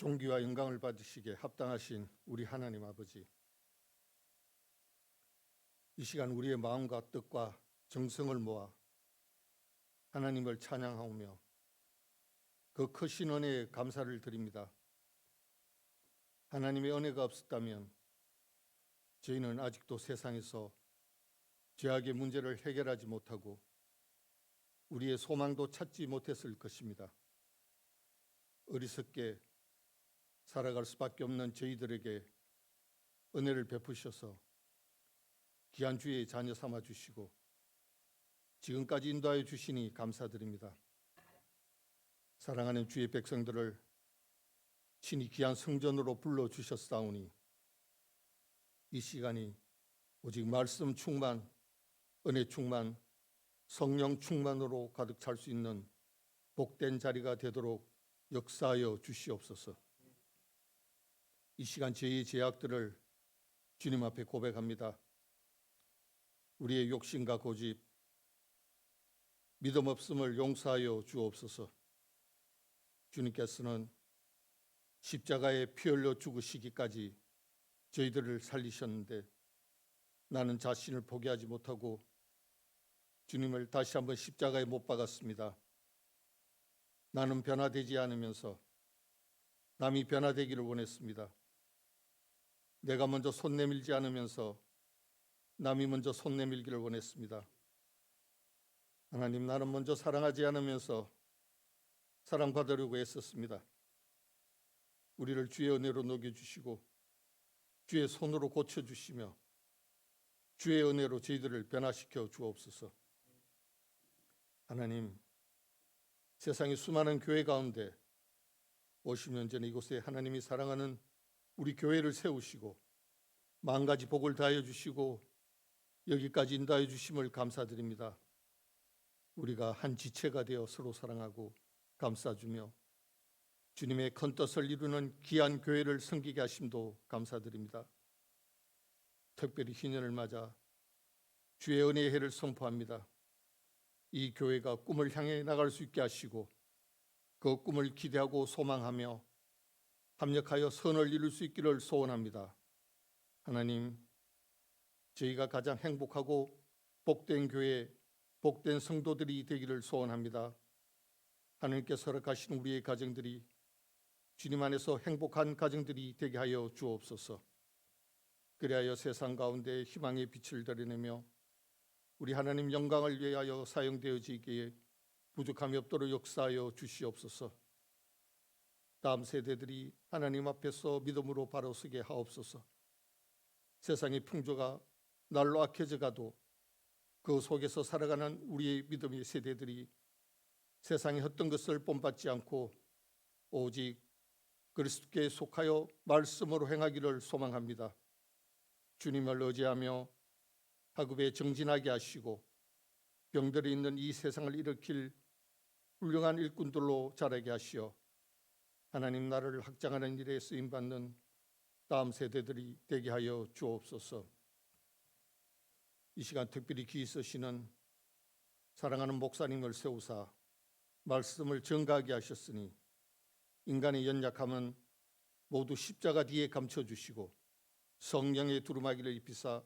존귀와 영광을 받으시기에 합당하신 우리 하나님 아버지, 이 시간 우리의 마음과 뜻과 정성을 모아 하나님을 찬양하오며 그 크신 은혜에 감사를 드립니다. 하나님의 은혜가 없었다면 저희는 아직도 세상에서 죄악의 문제를 해결하지 못하고 우리의 소망도 찾지 못했을 것입니다. 어리석게 살아갈 수밖에 없는 저희들에게 은혜를 베푸셔서 귀한 주의 자녀 삼아 주시고 지금까지 인도하여 주시니 감사드립니다. 사랑하는 주의 백성들을 친히 귀한 성전으로 불러주셨사오니 이 시간이 오직 말씀 충만, 은혜 충만, 성령 충만으로 가득 찰 수 있는 복된 자리가 되도록 역사하여 주시옵소서. 이 시간 저희의 죄악들을 주님 앞에 고백합니다. 우리의 욕심과 고집, 믿음 없음을 용서하여 주옵소서. 주님께서는 십자가에 피 흘려 죽으시기까지 저희들을 살리셨는데 나는 자신을 포기하지 못하고 주님을 다시 한번 십자가에 못 박았습니다. 나는 변화되지 않으면서 남이 변화되기를 원했습니다. 내가 먼저 손 내밀지 않으면서 남이 먼저 손 내밀기를 원했습니다. 하나님, 나는 먼저 사랑하지 않으면서 사랑받으려고 애썼습니다. 우리를 주의 은혜로 녹여주시고 주의 손으로 고쳐주시며 주의 은혜로 저희들을 변화시켜 주옵소서. 하나님, 세상의 수많은 교회 가운데 50년 전에 이곳에 하나님이 사랑하는 우리 교회를 세우시고 만 가지 복을 다하여 주시고 여기까지 인도하여 주심을 감사드립니다. 우리가 한 지체가 되어 서로 사랑하고 감싸주며 주님의 큰 뜻을 이루는 귀한 교회를 섬기게 하심도 감사드립니다. 특별히 희년을 맞아 주의 은혜의 해를 선포합니다. 이 교회가 꿈을 향해 나갈 수 있게 하시고 그 꿈을 기대하고 소망하며 합력하여 선을 이룰 수 있기를 소원합니다. 하나님, 저희가 가장 행복하고 복된 교회, 복된 성도들이 되기를 소원합니다. 하나님께서 허락하신 우리의 가정들이 주님 안에서 행복한 가정들이 되게 하여 주옵소서. 그리하여 세상 가운데 희망의 빛을 드러내며 우리 하나님 영광을 위하여 사용되어지기에 부족함이 없도록 역사하여 주시옵소서. 다음 세대들이 하나님 앞에서 믿음으로 바로 서게 하옵소서. 세상의 풍조가 날로 악해져 가도 그 속에서 살아가는 우리의 믿음의 세대들이 세상의 헛된 것을 본받지 않고 오직 그리스도께 속하여 말씀으로 행하기를 소망합니다. 주님을 의지하며 학업에 정진하게 하시고 병들이 있는 이 세상을 일으킬 훌륭한 일꾼들로 자라게 하시어 하나님 나라를 확장하는 일에 쓰임받는 다음 세대들이 되게 하여 주옵소서. 이 시간 특별히 귀 있으시는 사랑하는 목사님을 세우사 말씀을 전가하게 하셨으니 인간의 연약함은 모두 십자가 뒤에 감춰주시고 성령의 두루마기를 입히사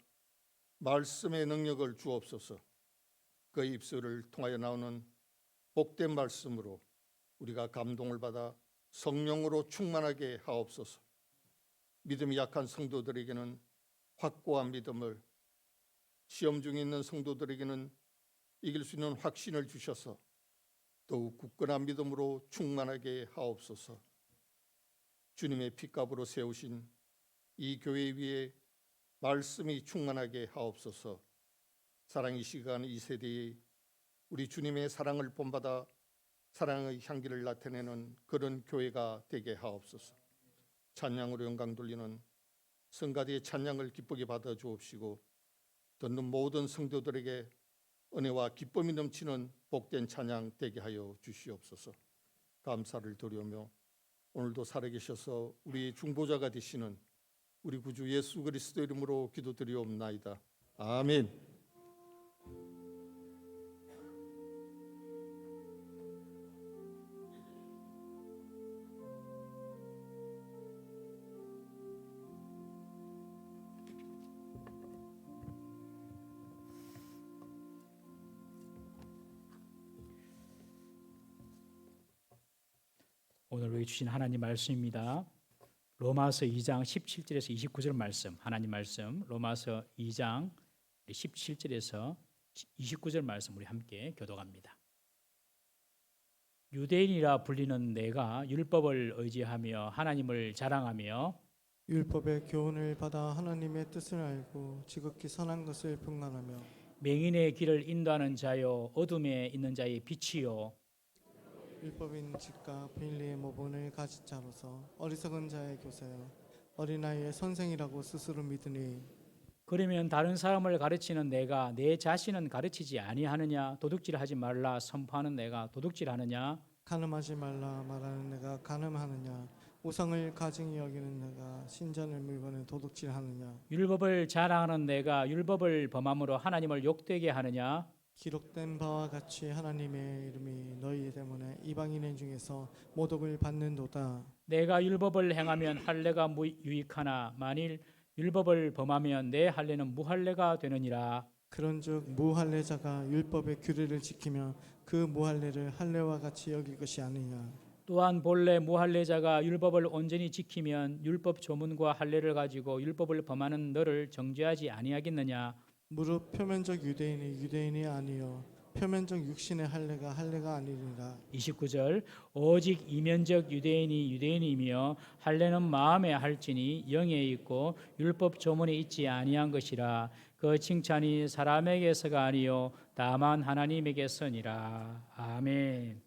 말씀의 능력을 주옵소서. 그의 입술을 통하여 나오는 복된 말씀으로 우리가 감동을 받아 성령으로 충만하게 하옵소서. 믿음이 약한 성도들에게는 확고한 믿음을, 시험 중에 있는 성도들에게는 이길 수 있는 확신을 주셔서 더욱 굳건한 믿음으로 충만하게 하옵소서. 주님의 핏값으로 세우신 이 교회 위에 말씀이 충만하게 하옵소서. 사랑의 시간 이 세대에 우리 주님의 사랑을 본받아 사랑의 향기를 나타내는 그런 교회가 되게 하옵소서. 찬양으로 영광 돌리는 성가대의 찬양을 기쁘게 받아 주옵시고 듣는 모든 성도들에게 은혜와 기쁨이 넘치는 복된 찬양 되게 하여 주시옵소서. 감사를 드리오며 오늘도 살아계셔서 우리 중보자가 되시는 우리 구주 예수 그리스도 이름으로 기도드리옵나이다. 아멘. 오늘 우리 주신 하나님 말씀입니다. 로마서 2장 17절에서 29절 말씀, 하나님 말씀. 로마서 2장 17절에서 29절 말씀 우리 함께 교독합니다. 유대인이라 불리는 내가 율법을 의지하며 하나님을 자랑하며 율법의 교훈을 받아 하나님의 뜻을 알고 지극히 선한 것을 분간하며 맹인의 길을 인도하는 자요 어둠에 있는 자의 빛이요 율법인 직과 비밀리의 모본을 가진 자로서 어리석은 자의 교사여 어린아이의 선생이라고 스스로 믿으니 그러면 다른 사람을 가르치는 내가 내 자신은 가르치지 아니하느냐? 도둑질하지 말라 선포하는 내가 도둑질하느냐? 간음하지 말라 말하는 내가 간음하느냐 우상을 가증히 여기는 내가 신전의 물건을 도둑질하느냐 율법을 자랑하는 내가 율법을 범함으로 하나님을 욕되게 하느냐? 기록된 바와 같이 하나님의 이름이 너희 때문에 이방인의 중에서 모독을 받는도다. 내가 율법을 행하면 할례가 유익하나 만일 율법을 범하면 내 할례는 무할례가 되느니라. 그런즉 무할례자가 율법의 규례를 지키며 그 무할례를 할례와 같이 여길 것이 아니냐. 또한 본래 무할례자가 율법을 온전히 지키면 율법 조문과 할례를 가지고 율법을 범하는 너를 정죄하지 아니하겠느냐. 무릇 표면적 유대인이 유대인이 아니요 표면적 육신의 할례가 할례가 아니니라. 29절 오직 이면적 유대인이 유대인이며 할례는 마음에 할지니 영에 있고 율법 조문에 있지 아니한 것이라. 그 칭찬이 사람에게서가 아니요 다만 하나님에게서니라. 아멘.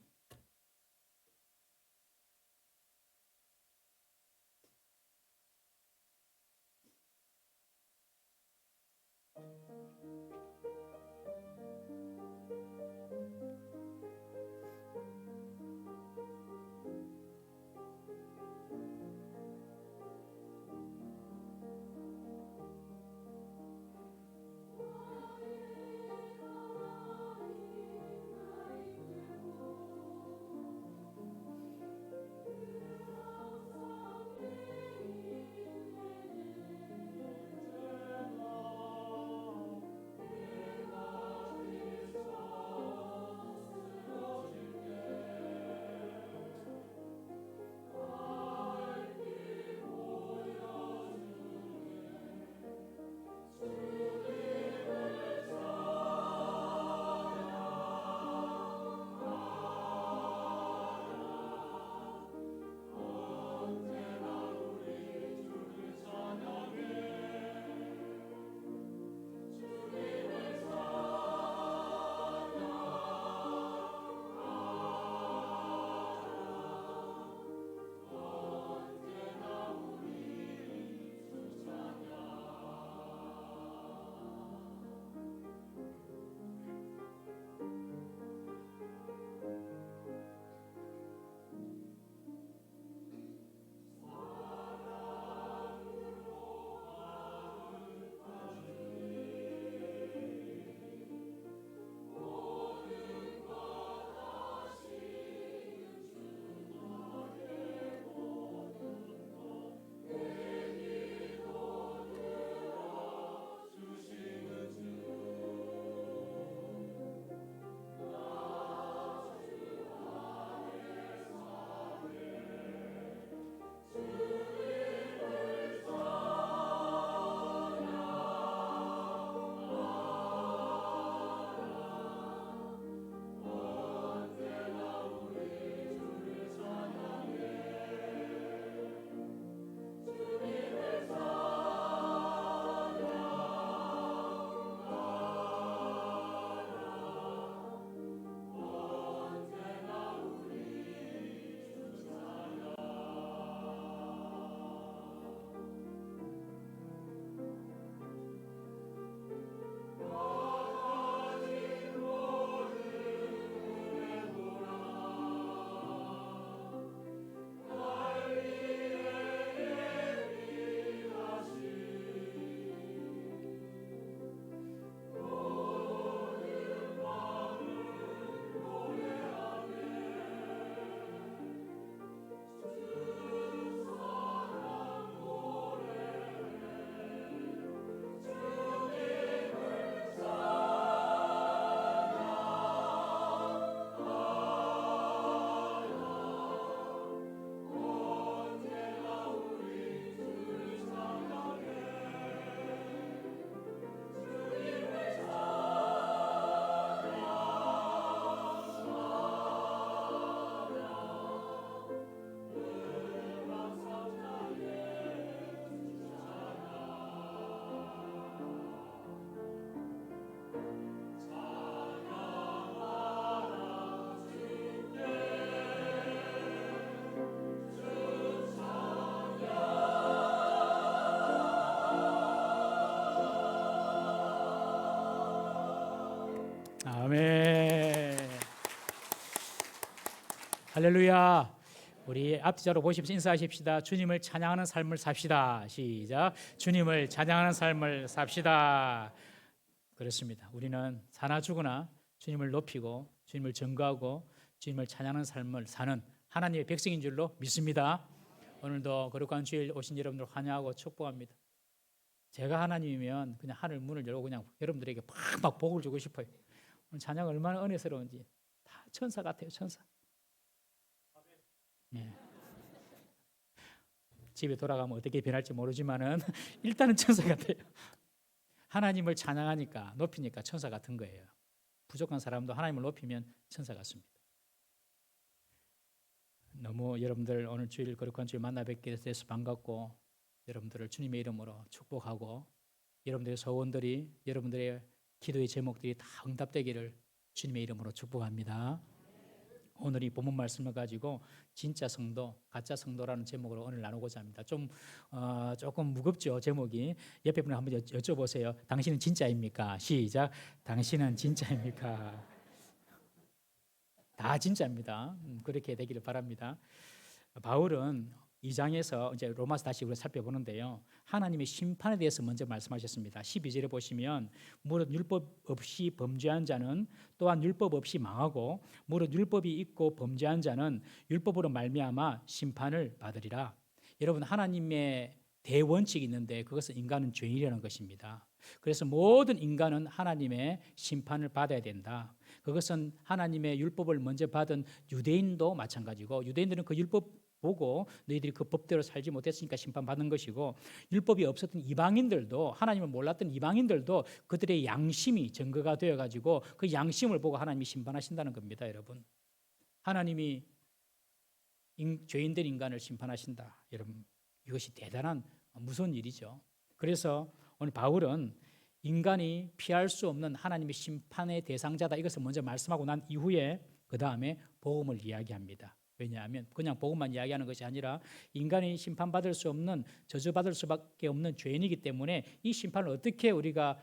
할렐루야. 우리 앞뒤자로 보시면서 인사하십시다. 주님을 찬양하는 삶을 삽시다. 시작. 주님을 찬양하는 삶을 삽시다. 그렇습니다. 우리는 사나 죽으나 주님을 높이고 주님을 증거하고 주님을 찬양하는 삶을 사는 하나님의 백성인 줄로 믿습니다. 오늘도 거룩한 주일 오신 여러분들 환영하고 축복합니다. 제가 하나님이면 그냥 하늘 문을 열고 그냥 여러분들에게 팍팍 복을 주고 싶어요. 오늘 찬양 얼마나 은혜스러운지. 다 천사 같아요, 천사. 예. 집에 돌아가면 어떻게 변할지 모르지만은 일단은 천사 같아요. 하나님을 찬양하니까 높이니까 천사 같은 거예요. 부족한 사람도 하나님을 높이면 천사 같습니다. 너무 여러분들 오늘 주일 거룩한 주일 만나 뵙게 돼서 반갑고 여러분들을 주님의 이름으로 축복하고 여러분들의 소원들이 여러분들의 기도의 제목들이 다 응답되기를 주님의 이름으로 축복합니다. 오늘 이 본문 말씀을 가지고 진짜 성도, 가짜 성도라는 제목으로 오늘 나누고자 합니다. 조금 무겁죠, 제목이. 옆에 분을 한번 여쭤보세요. 당신은 진짜입니까? 시작. 당신은 진짜입니까? 다 진짜입니다. 그렇게 되기를 바랍니다. 바울은 2장에서 이제 로마서 다시 우리가 살펴보는데요. 하나님의 심판에 대해서 먼저 말씀하셨습니다. 12절에 보시면 무릇 율법 없이 범죄한 자는 또한 율법 없이 망하고 무릇 율법이 있고 범죄한 자는 율법으로 말미암아 심판을 받으리라. 여러분, 하나님의 대원칙이 있는데 그것은 인간은 죄인이라는 것입니다. 그래서 모든 인간은 하나님의 심판을 받아야 된다. 그것은 하나님의 율법을 먼저 받은 유대인도 마찬가지고 유대인들은 그 율법 보고 너희들이 그 법대로 살지 못했으니까 심판받는 것이고 율법이 없었던 이방인들도 하나님을 몰랐던 이방인들도 그들의 양심이 증거가 되어가지고 그 양심을 보고 하나님이 심판하신다는 겁니다. 여러분, 하나님이 죄인된 인간을 심판하신다. 여러분, 이것이 대단한 무서운 일이죠. 그래서 오늘 바울은 인간이 피할 수 없는 하나님의 심판의 대상자다, 이것을 먼저 말씀하고 난 이후에 그 다음에 복음을 이야기합니다. 왜냐하면 그냥 복음만 이야기하는 것이 아니라 인간이 심판받을 수 없는, 저주받을 수밖에 없는 죄인이기 때문에 이 심판을 어떻게 우리가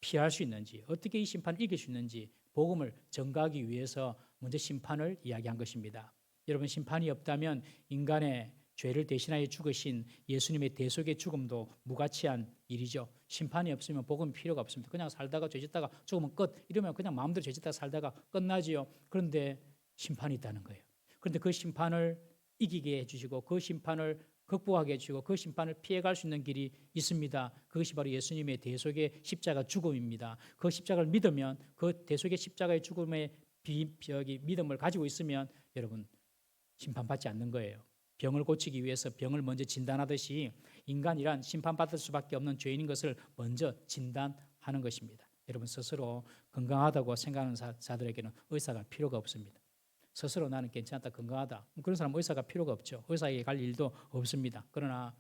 피할 수 있는지, 어떻게 이 심판을 이길 수 있는지 복음을 전가하기 위해서 먼저 심판을 이야기한 것입니다. 여러분, 심판이 없다면 인간의 죄를 대신하여 죽으신 예수님의 대속의 죽음도 무가치한 일이죠. 심판이 없으면 복음이 필요가 없습니다. 그냥 살다가 죄짓다가 죽으면 끝, 이러면 그냥 마음대로 죄짓다가 살다가 끝나지요. 그런데 심판이 있다는 거예요. 그런데 그 심판을 이기게 해주시고 그 심판을 극복하게 해주시고 그 심판을 피해갈 수 있는 길이 있습니다. 그것이 바로 예수님의 대속의 십자가 죽음입니다. 그 십자가를 믿으면, 그 대속의 십자가의 죽음의 믿음을 가지고 있으면 여러분, 심판받지 않는 거예요. 병을 고치기 위해서 병을 먼저 진단하듯이 인간이란 심판받을 수밖에 없는 죄인인 것을 먼저 진단하는 것입니다. 여러분, 스스로 건강하다고 생각하는 자들에게는 의사가 필요가 없습니다. 스스로 나는 괜찮다, 건강하다, 그런 사람은 의사가 필요가 없죠. 의사에게 갈 일도 없습니다. 그러나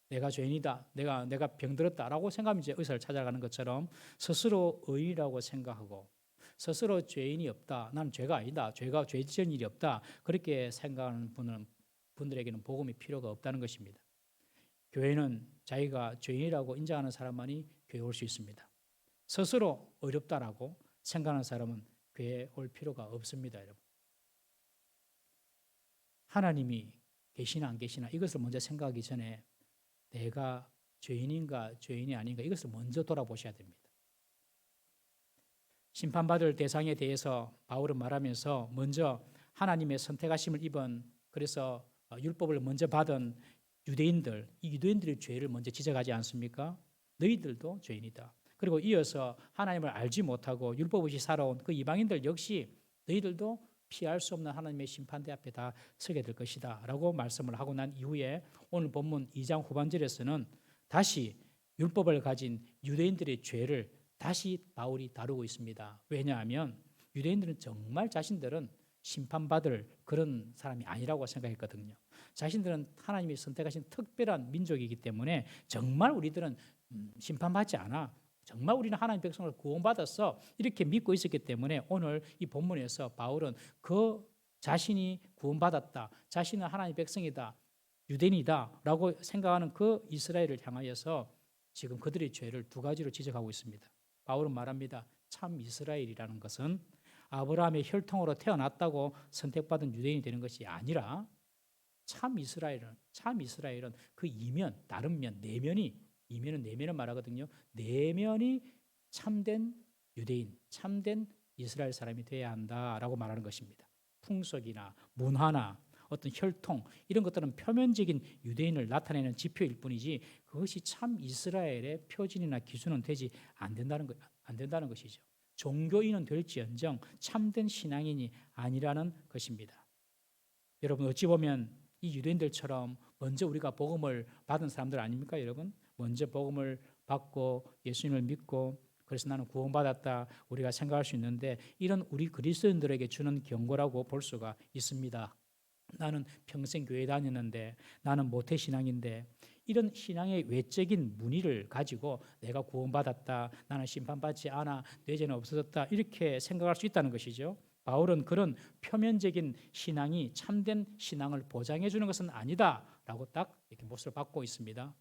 내가 죄인이다, 내가 병들었다라고 생각하면 이제 의사를 찾아가는 것처럼 스스로 의인이라고 생각하고 스스로 죄인이 없다, 나는 죄가 아니다, 죄 지은 일이 없다, 그렇게 생각하는 분들에게는 복음이 필요가 없다는 것입니다. 교회는 자기가 죄인이라고 인정하는 사람만이 교회에 올 수 있습니다. 스스로 어렵다라고 생각하는 사람은 교회에 올 필요가 없습니다. 여러분, 하나님이 계시나 안 계시나 이것을 먼저 생각하기 전에 내가 죄인인가 죄인이 아닌가 이것을 먼저 돌아보셔야 됩니다. 심판받을 대상에 대해서 바울은 말하면서 먼저 하나님의 선택하심을 입은, 그래서 율법을 먼저 받은 유대인들, 이 유대인들의 죄를 먼저 지적하지 않습니까? 너희들도 죄인이다. 그리고 이어서 하나님을 알지 못하고 율법 없이 살아온 그 이방인들 역시 너희들도 피할 수 없는 하나님의 심판대 앞에 다 서게 될 것이다 라고 말씀을 하고 난 이후에 오늘 본문 2장 후반절에서는 다시 율법을 가진 유대인들의 죄를 다시 바울이 다루고 있습니다. 왜냐하면 유대인들은 정말 자신들은 심판받을 그런 사람이 아니라고 생각했거든요. 자신들은 하나님이 선택하신 특별한 민족이기 때문에 정말 우리들은 심판받지 않아, 정말 우리는 하나님 백성을 구원받았어, 이렇게 믿고 있었기 때문에 오늘 이 본문에서 바울은 그 자신이 구원받았다, 자신은 하나님 백성이다, 유대인이다 라고 생각하는 그 이스라엘을 향하여서 지금 그들의 죄를 두 가지로 지적하고 있습니다. 바울은 말합니다. 참 이스라엘이라는 것은 아브라함의 혈통으로 태어났다고 선택받은 유대인이 되는 것이 아니라 참 이스라엘은 그 이면, 다른 면, 내면을 말하거든요. 내면이 참된 유대인, 참된 이스라엘 사람이 돼야 한다라고 말하는 것입니다. 풍속이나 문화나 어떤 혈통 이런 것들은 표면적인 유대인을 나타내는 지표일 뿐이지 그것이 참 이스라엘의 표준이나 기준은 되지 안 된다는 것이죠. 종교인은 될지언정 참된 신앙인이 아니라는 것입니다. 여러분 어찌 보면 이 유대인들처럼 먼저 우리가 복음을 받은 사람들 아닙니까, 여러분? 먼저 복음을 받고 예수님을 믿고 그래서 나는 구원받았다 우리가 생각할 수 있는데 이런 우리 그리스도인들에게 주는 경고라고 볼 수가 있습니다. 나는 평생 교회 다녔는데 나는 모태신앙인데 이런 신앙의 외적인 문의를 가지고 내가 구원받았다, 나는 심판받지 않아, 내 죄는 없어졌다 이렇게 생각할 수 있다는 것이죠. 바울은 그런 표면적인 신앙이 참된 신앙을 보장해 주는 것은 아니다라고 딱 이렇게 못을 받고 있습니다.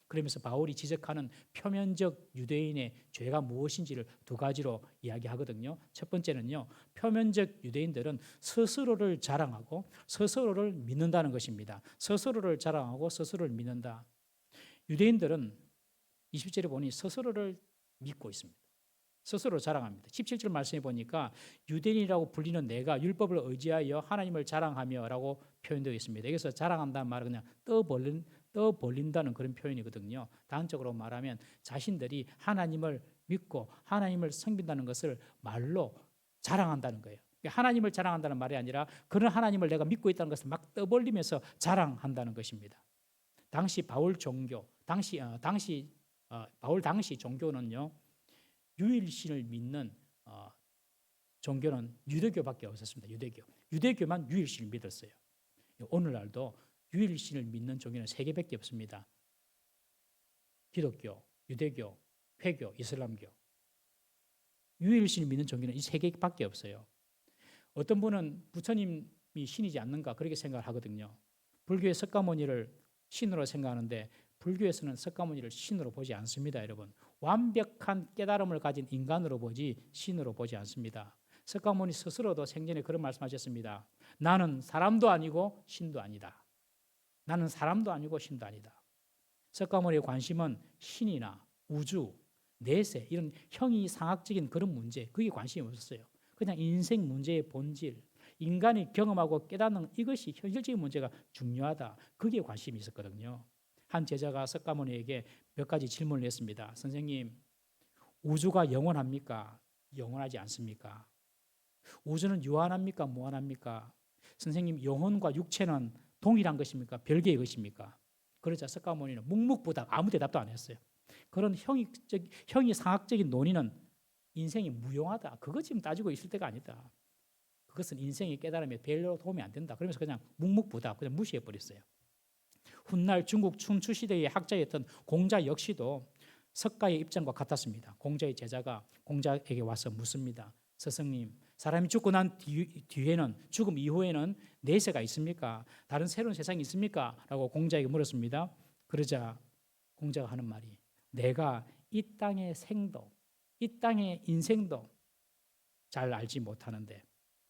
그러면서 바울이 지적하는 표면적 유대인의 죄가 무엇인지를 두 가지로 이야기하거든요. 첫 번째는요, 표면적 유대인들은 스스로를 자랑하고 스스로를 믿는다는 것입니다. 스스로를 자랑하고 스스로를 믿는다. 유대인들은 20절에 보니 스스로를 믿고 있습니다. 스스로 자랑합니다. 17절 말씀해 보니까 유대인이라고 불리는 내가 율법을 의지하여 하나님을 자랑하며라고 표현되어 있습니다. 여기서 자랑한다는 말은 그냥 떠벌린다는 그런 표현이거든요. 단적으로 말하면 자신들이 하나님을 믿고 하나님을 섬긴다는 것을 말로 자랑한다는 거예요. 하나님을 자랑한다는 말이 아니라 그런 하나님을 내가 믿고 있다는 것을 막 떠벌리면서 자랑한다는 것입니다. 당시 바울 당시 종교는요. 유일신을 믿는 종교는 유대교밖에 없었습니다. 유대교만 유일신을 믿었어요. 오늘날도 유일신을 믿는 종교는 세 개밖에 없습니다. 기독교, 유대교, 회교, 이슬람교. 유일신을 믿는 종교는 이 세 개밖에 없어요. 어떤 분은 부처님이 신이지 않는가 그렇게 생각을 하거든요. 불교의 석가모니를 신으로 생각하는데 불교에서는 석가모니를 신으로 보지 않습니다, 여러분. 완벽한 깨달음을 가진 인간으로 보지 신으로 보지 않습니다. 석가모니 스스로도 생전에 그런 말씀하셨습니다. 나는 사람도 아니고 신도 아니다. 나는 사람도 아니고 신도 아니다. 석가모니의 관심은 신이나 우주, 내세 이런 형이상학적인 그런 문제 그게 관심이 없었어요. 그냥 인생 문제의 본질, 인간이 경험하고 깨닫는 이것이 현실적인 문제가 중요하다. 그게 관심이 있었거든요. 한 제자가 석가모니에게 몇 가지 질문을 했습니다. 선생님, 우주가 영원합니까? 영원하지 않습니까? 우주는 유한합니까? 무한합니까? 선생님, 영혼과 육체는 동일한 것입니까? 별개의 것입니까? 그러자 석가모니는 묵묵부답 아무 대답도 안 했어요. 그런 형이상학적인 논의는 인생이 무용하다. 그거 지금 따지고 있을 때가 아니다. 그것은 인생의 깨달음에 별로 도움이 안 된다. 그러면서 그냥 묵묵부답 그냥 무시해버렸어요. 훗날 중국 춘추 시대의 학자였던 공자 역시도 석가의 입장과 같았습니다. 공자의 제자가 공자에게 와서 묻습니다. 스승님, 사람이 죽고 난 뒤에는 죽음 이후에는 내세가 있습니까? 다른 새로운 세상이 있습니까? 라고 공자에게 물었습니다. 그러자 공자가 하는 말이 내가 이 땅의 생도, 이 땅의 인생도 잘 알지 못하는데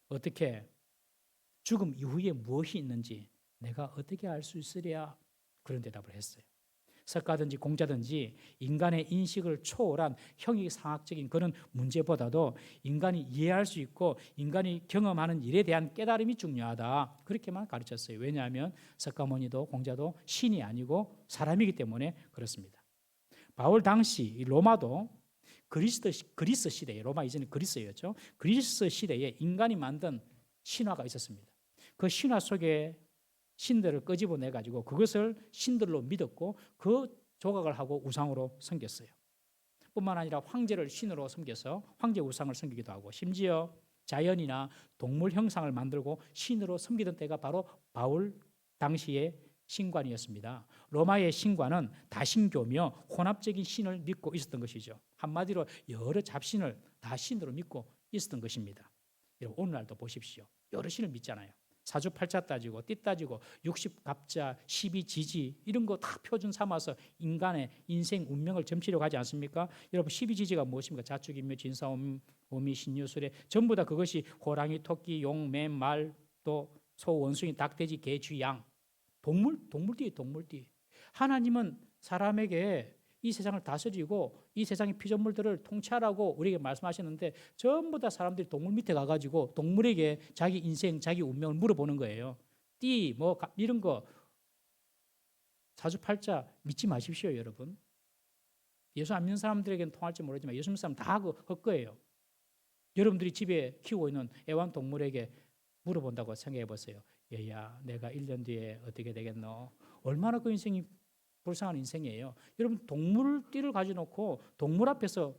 어떻게 죽음 이후에 무엇이 있는지 내가 어떻게 알 수 있으랴? 그런 대답을 했어요. 석가든지 공자든지 인간의 인식을 초월한 형이상학적인 그런 문제보다도 인간이 이해할 수 있고 인간이 경험하는 일에 대한 깨달음이 중요하다. 그렇게만 가르쳤어요. 왜냐하면 석가모니도 공자도 신이 아니고 사람이기 때문에 그렇습니다. 바울 당시 로마도 그리스 시대에, 로마 이전에 그리스였죠. 그리스 시대에 인간이 만든 신화가 있었습니다. 그 신화 속에 신들을 끄집어내 가지고 그것을 신들로 믿었고 그 조각을 하고 우상으로 섬겼어요. 뿐만 아니라 황제를 신으로 섬겨서 황제 우상을 섬기기도 하고 심지어 자연이나 동물 형상을 만들고 신으로 섬기던 때가 바로 바울 당시의 신관이었습니다. 로마의 신관은 다신교며 혼합적인 신을 믿고 있었던 것이죠. 한마디로 여러 잡신을 다 신으로 믿고 있었던 것입니다. 여러분 오늘날도 보십시오. 여러 신을 믿잖아요. 사주팔자 따지고 띠 따지고 60갑자, 12지지 이런 거 다 표준 삼아서 인간의 인생 운명을 점치려고 하지 않습니까? 여러분 12지지가 무엇입니까? 자축인묘, 진사오미, 신유술에 전부 다 그것이 호랑이, 토끼, 용, 매, 말, 또 소, 원숭이, 닭, 돼지, 개, 쥐, 양 동물띠. 하나님은 사람에게 이 세상을 다스리고 이 세상의 피조물들을 통찰하고 우리에게 말씀하셨는데 전부 다 사람들이 동물 밑에 가가지고 동물에게 자기 인생, 자기 운명을 물어보는 거예요. 띠, 이런 거 사주팔자 믿지 마십시오, 여러분. 예수 안 믿는 사람들에게는 통할지 모르지만 예수 믿는 사람 다 헛거예요. 여러분들이 집에 키우고 있는 애완동물에게 물어본다고 생각해 보세요. 얘야, 내가 1년 뒤에 어떻게 되겠노? 얼마나 그 인생이 불쌍한 인생이에요. 여러분 동물띠를 가져놓고 동물 앞에서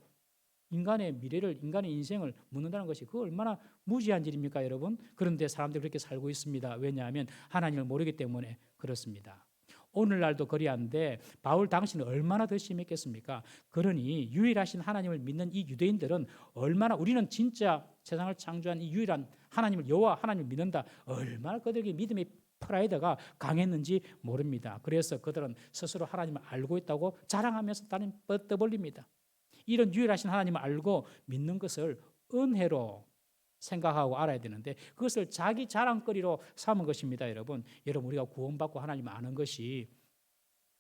인간의 미래를, 인간의 인생을 묻는다는 것이 그 얼마나 무지한 일입니까, 여러분? 그런데 사람들이 그렇게 살고 있습니다. 왜냐하면 하나님을 모르기 때문에 그렇습니다. 오늘날도 그리한데 바울 당신은 얼마나 더 심했겠습니까? 그러니 유일하신 하나님을 믿는 이 유대인들은 얼마나 우리는 진짜 세상을 창조한 이 유일한 하나님을 여호와 하나님을 믿는다. 얼마나 그들에게 믿음의 프라이드가 강했는지 모릅니다. 그래서 그들은 스스로 하나님을 알고 있다고 자랑하면서 다른 떠벌립니다. 이런 유일하신 하나님을 알고 믿는 것을 은혜로 생각하고 알아야 되는데 그것을 자기 자랑거리로 삼은 것입니다, 여러분. 여러분 우리가 구원받고 하나님을 아는 것이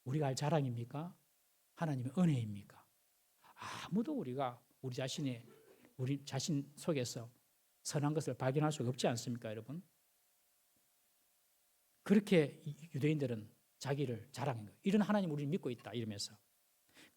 우리가 할 자랑입니까? 하나님의 은혜입니까? 아무도 우리가 우리 자신 속에서 선한 것을 발견할 수가 없지 않습니까, 여러분? 그렇게 유대인들은 자기를 자랑한 거예요. 이런 하나님 우리를 믿고 있다 이러면서.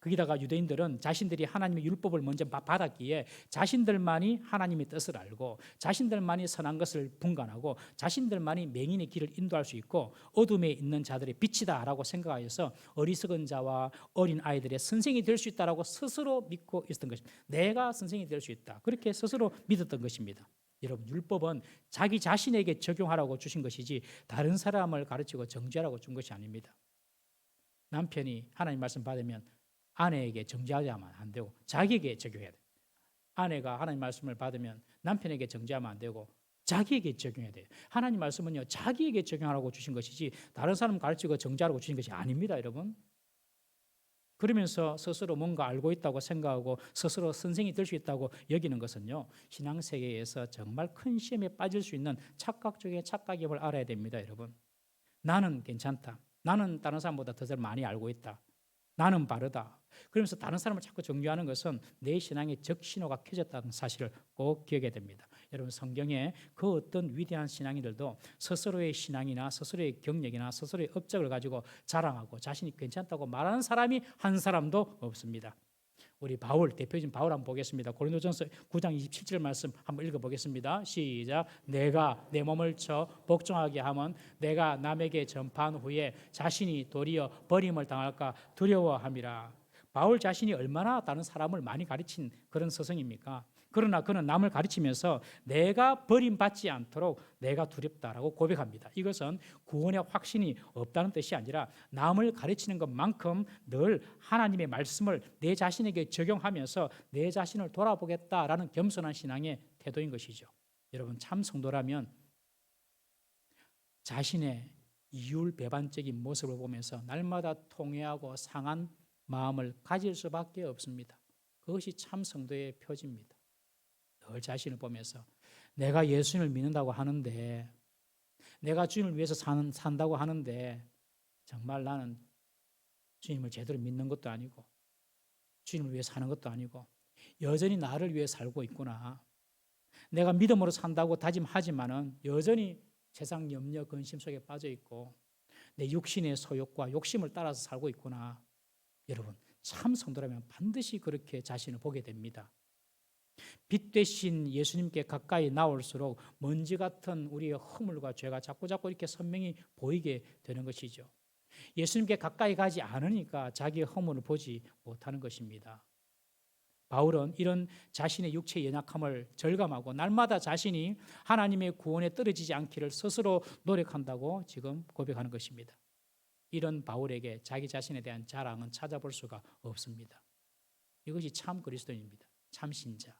거기다가 유대인들은 자신들이 하나님의 율법을 먼저 받았기에 자신들만이 하나님의 뜻을 알고 자신들만이 선한 것을 분간하고 자신들만이 맹인의 길을 인도할 수 있고 어둠에 있는 자들의 빛이다라고 생각하여서 어리석은 자와 어린 아이들의 선생이 될 수 있다라고 스스로 믿고 있었던 것입니다. 내가 선생이 될 수 있다. 그렇게 스스로 믿었던 것입니다. 여러분 율법은 자기 자신에게 적용하라고 주신 것이지 다른 사람을 가르치고 정죄하라고 준 것이 아닙니다. 남편이 하나님 말씀 받으면 아내에게 정죄하면 안 되고 자기에게 적용해야 돼요. 아내가 하나님 말씀을 받으면 남편에게 정죄하면 안 되고 자기에게 적용해야 돼요. 하나님 말씀은요 자기에게 적용하라고 주신 것이지 다른 사람 가르치고 정죄하라고 주신 것이 아닙니다, 여러분. 그러면서 스스로 뭔가 알고 있다고 생각하고 스스로 선생이 될 수 있다고 여기는 것은요 신앙세계에서 정말 큰 시험에 빠질 수 있는 착각 중에 착각임을 알아야 됩니다, 여러분. 나는 괜찮다. 나는 다른 사람보다 더 많이 알고 있다. 나는 바르다. 그러면서 다른 사람을 자꾸 정죄하는 것은 내 신앙의 적신호가 켜졌다는 사실을 꼭 기억해야 됩니다. 여러분 성경에 그 어떤 위대한 신앙인들도 스스로의 신앙이나 스스로의 경력이나 스스로의 업적을 가지고 자랑하고 자신이 괜찮다고 말하는 사람이 한 사람도 없습니다. 우리 바울, 대표적인 바울 한번 보겠습니다. 고린도전서 9장 27절 말씀 한번 읽어보겠습니다. 시작. 내가 내 몸을 쳐 복종하게 하면 내가 남에게 전파한 후에 자신이 도리어 버림을 당할까 두려워함이라. 바울 자신이 얼마나 다른 사람을 많이 가르친 그런 스승입니까? 그러나 그는 남을 가르치면서 내가 버림받지 않도록 내가 두렵다라고 고백합니다. 이것은 구원의 확신이 없다는 뜻이 아니라 남을 가르치는 것만큼 늘 하나님의 말씀을 내 자신에게 적용하면서 내 자신을 돌아보겠다라는 겸손한 신앙의 태도인 것이죠. 여러분 참 성도라면 자신의 이율배반적인 모습을 보면서 날마다 통회하고 상한 마음을 가질 수밖에 없습니다. 그것이 참 성도의 표지입니다. 늘 자신을 보면서 내가 예수님을 믿는다고 하는데 내가 주님을 위해서 산다고 하는데 정말 나는 주님을 제대로 믿는 것도 아니고 주님을 위해 사는 것도 아니고 여전히 나를 위해 살고 있구나. 내가 믿음으로 산다고 다짐하지만은 여전히 세상 염려 근심 속에 빠져 있고 내 육신의 소욕과 욕심을 따라서 살고 있구나. 여러분 참 성도라면 반드시 그렇게 자신을 보게 됩니다. 빛 되신 예수님께 가까이 나올수록 먼지 같은 우리의 허물과 죄가 자꾸 이렇게 선명히 보이게 되는 것이죠. 예수님께 가까이 가지 않으니까 자기의 허물을 보지 못하는 것입니다. 바울은 이런 자신의 육체의 연약함을 절감하고 날마다 자신이 하나님의 구원에 떨어지지 않기를 스스로 노력한다고 지금 고백하는 것입니다. 이런 바울에게 자기 자신에 대한 자랑은 찾아볼 수가 없습니다. 이것이 참 그리스도인입니다. 참 신자.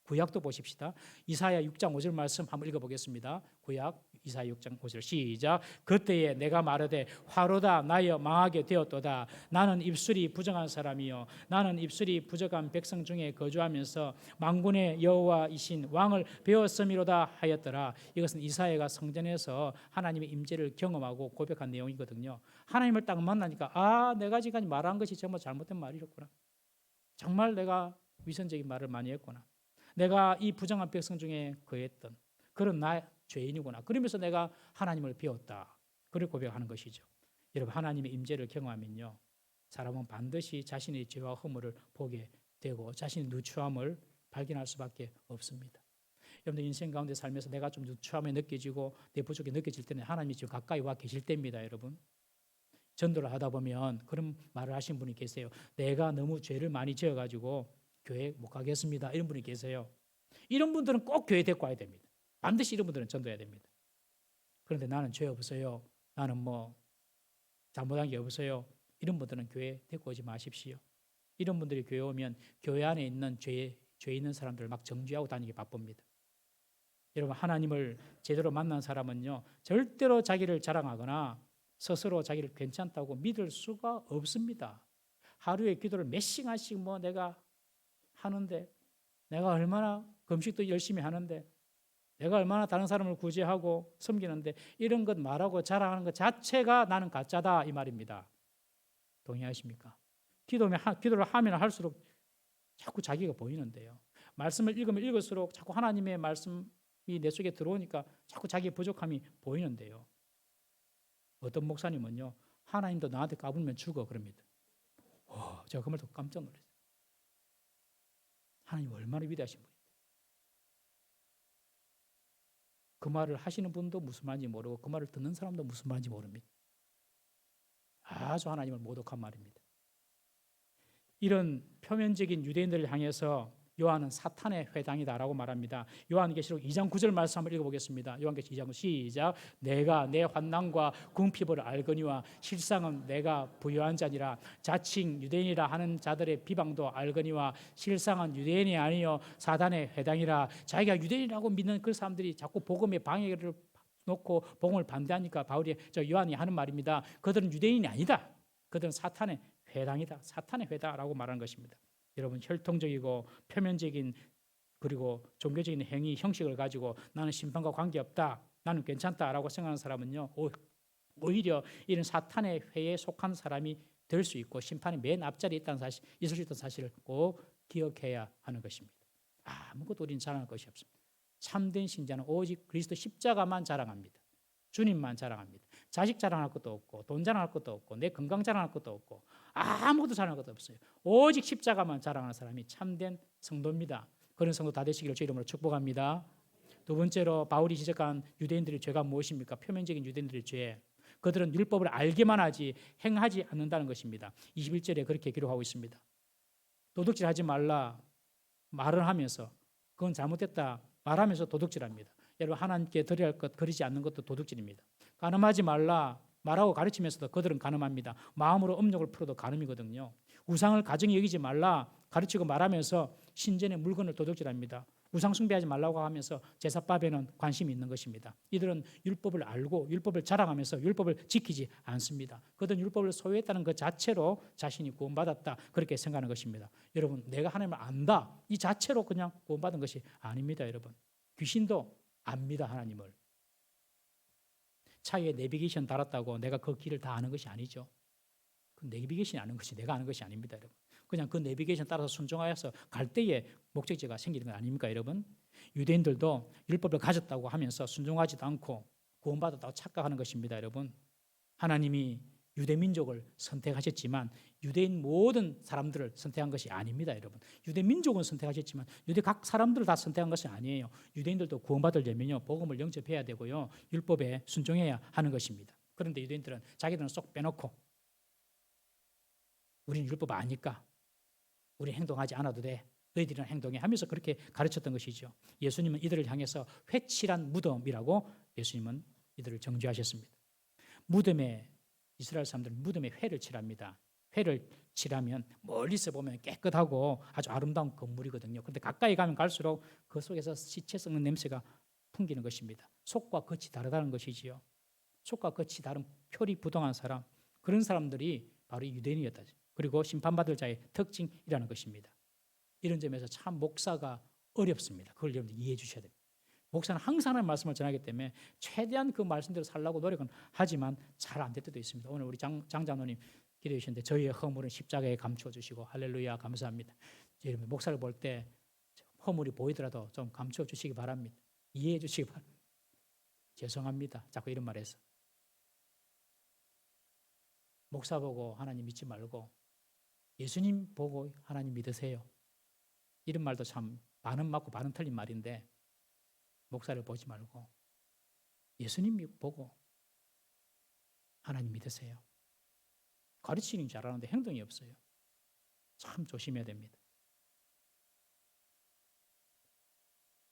구약도 보십시다. 이사야 6장 5절 말씀 한번 읽어보겠습니다. 구약 이사야 6장 5절 시작. 그때에 내가 말하되 화로다 나여 망하게 되었도다. 나는 입술이 부정한 사람이요 나는 입술이 부정한 백성 중에 거주하면서 만군의 여호와이신 왕을 배웠음이로다 하였더라. 이것은 이사야가 성전에서 하나님의 임재를 경험하고 고백한 내용이거든요. 하나님을 딱 만나니까 내가 지금까지 말한 것이 정말 잘못된 말이었구나. 정말 내가 위선적인 말을 많이 했구나. 내가 이 부정한 백성 중에 거했던 그런 나 죄인이구나. 그러면서 내가 하나님을 배웠다. 그렇게 고백하는 것이죠. 여러분 하나님의 임재를 경험하면요. 사람은 반드시 자신의 죄와 허물을 보게 되고 자신의 누추함을 발견할 수밖에 없습니다. 여러분들 인생 가운데 살면서 내가 좀 누추함에 느껴지고 내 부족이 느껴질 때는 하나님이 지금 가까이 와 계실 때입니다. 여러분. 전도를 하다 보면 그런 말을 하신 분이 계세요. 내가 너무 죄를 많이 지어가지고 교회 못 가겠습니다. 이런 분이 계세요. 이런 분들은 꼭 교회 데리고 와야 됩니다. 반드시 이런 분들은 전도해야 됩니다. 그런데 나는 죄 없어요. 나는 뭐 잘못한 게 없어요. 이런 분들은 교회 데리고 오지 마십시오. 이런 분들이 교회 오면 교회 안에 있는 죄 있는 사람들을 막 정죄하고 다니기 바쁩니다. 여러분 하나님을 제대로 만난 사람은요. 절대로 자기를 자랑하거나 스스로 자기를 괜찮다고 믿을 수가 없습니다. 하루에 기도를 몇 시간씩 뭐 내가 하는데 내가 얼마나 금식도 열심히 하는데 내가 얼마나 다른 사람을 구제하고 섬기는데 이런 것 말하고 자랑하는 것 자체가 나는 가짜다 이 말입니다. 동의하십니까? 기도를 하면 할수록 자꾸 자기가 보이는데요. 말씀을 읽으면 읽을수록 자꾸 하나님의 말씀이 내 속에 들어오니까 자꾸 자기의 부족함이 보이는데요. 어떤 목사님은요. 하나님도 나한테 까불면 죽어 그럽니다. 제가 그 말 듣고 깜짝 놀랐어요. 하나님 얼마나 위대하신 분인데. 그 말을 하시는 분도 무슨 말인지 모르고 그 말을 듣는 사람도 무슨 말인지 모릅니다. 아주 하나님을 모독한 말입니다. 이런 표면적인 유대인들을 향해서 요한은 사탄의 회당이다라고 말합니다. 요한계시록 2장 9절 말씀 한번 읽어보겠습니다. 요한계시록 2장 9절 시작. 내가 내 환난과 궁핍을 알거니와 실상은 내가 부유한 자니라. 자칭 유대인이라 하는 자들의 비방도 알거니와 실상은 유대인이 아니요 사단의 회당이라. 자기가 유대인이라고 믿는 그 사람들이 자꾸 복음의 방해를 놓고 복음을 반대하니까 요한이 하는 말입니다. 그들은 유대인이 아니다. 그들은 사탄의 회당이다. 사탄의 회당이라고 말하는 것입니다. 여러분 혈통적이고 표면적인 그리고 종교적인 행위 형식을 가지고 나는 심판과 관계없다. 나는 괜찮다라고 생각하는 사람은요. 오히려 이런 사탄의 회에 속한 사람이 될 수 있고 심판이 맨 앞자리에 있을 수 있다는 사실을 꼭 기억해야 하는 것입니다. 아무것도 우리는 자랑할 것이 없습니다. 참된 신자는 오직 그리스도 십자가만 자랑합니다. 주님만 자랑합니다. 자식 자랑할 것도 없고 돈 자랑할 것도 없고 내 건강 자랑할 것도 없고 아무것도 자랑할 것도 없어요. 오직 십자가만 자랑하는 사람이 참된 성도입니다. 그런 성도 다 되시기를 주 이름으로 축복합니다. 두 번째로 바울이 지적한 유대인들의 죄가 무엇입니까? 표면적인 유대인들의 죄. 그들은 율법을 알기만 하지 행하지 않는다는 것입니다. 21절에 그렇게 기록하고 있습니다. 도둑질하지 말라 말을 하면서 그건 잘못됐다 말하면서 도둑질합니다. 여러분 하나님께 드려야 할 것 그리지 않는 것도 도둑질입니다. 간음하지 말라 말하고 가르치면서도 그들은 간음합니다. 마음으로 음욕을 풀어도 간음이거든요. 우상을 가정히 여기지 말라 가르치고 말하면서 신전의 물건을 도둑질합니다. 우상 숭배하지 말라고 하면서 제사밥에는 관심이 있는 것입니다. 이들은 율법을 알고 율법을 자랑하면서 율법을 지키지 않습니다. 그들은 율법을 소유했다는 것 자체로 자신이 구원받았다 그렇게 생각하는 것입니다. 여러분 내가 하나님을 안다 이 자체로 그냥 구원받은 것이 아닙니다. 여러분 귀신도 압니다. 하나님을. 차에 내비게이션 달았다고 내가 그 길을 다 아는 것이 아니죠. 그 내비게이션이 아는 것이 내가 아는 것이 아닙니다. 여러분. 그냥 그 내비게이션 따라서 순종하여서 갈 때에 목적지가 생기는 건 아닙니까? 여러분. 유대인들도 율법을 가졌다고 하면서 순종하지도 않고 구원받았다고 착각하는 것입니다. 여러분. 하나님이 유대 민족을 선택하셨지만 유대인 모든 사람들을 선택한 것이 아닙니다. 여러분. 유대 민족은 선택하셨지만 유대 각 사람들을 다 선택한 것이 아니에요. 유대인들도 구원받으려면요 복음을 영접해야 되고요 율법에 순종해야 하는 것입니다. 그런데 유대인들은 자기들은 쏙 빼놓고 우리는 율법 아니까 우리 행동하지 않아도 돼. 너희들은 행동해 하면서 그렇게 가르쳤던 것이죠. 예수님은 이들을 향해서 회칠한 무덤이라고 예수님은 이들을 정죄하셨습니다. 무덤에 이스라엘 사람들은 무덤에 회를 칠합니다. 회를 칠하면 멀리서 보면 깨끗하고 아주 아름다운 건물이거든요. 그런데 가까이 가면 갈수록 그 속에서 시체 썩는 냄새가 풍기는 것입니다. 속과 겉이 다르다는 것이지요. 속과 겉이 다른 표리 부동한 사람, 그런 사람들이 바로 유대인이었다. 그리고 심판받을 자의 특징이라는 것입니다. 이런 점에서 참 목사가 어렵습니다. 그걸 여러분들 이해해 주셔야 됩니다. 목사는 항상 하나님의 말씀을 전하기 때문에 최대한 그 말씀대로 살려고 노력은 하지만 잘 안 될 때도 있습니다. 오늘 우리 장장로님 기도해 주셨는데 저희의 허물은 십자가에 감추어 주시고 할렐루야 감사합니다. 여러분 목사를 볼 때 허물이 보이더라도 좀 감추어 주시기 바랍니다. 이해해 주시기 바랍니다. 죄송합니다. 자꾸 이런 말해서. 목사 보고 하나님 믿지 말고 예수님 보고 하나님 믿으세요. 이런 말도 참 반은 맞고 반은 틀린 말인데 목사를 보지 말고 예수님 보고 하나님 믿으세요. 가르치는 줄 알았는데 행동이 없어요. 참 조심해야 됩니다.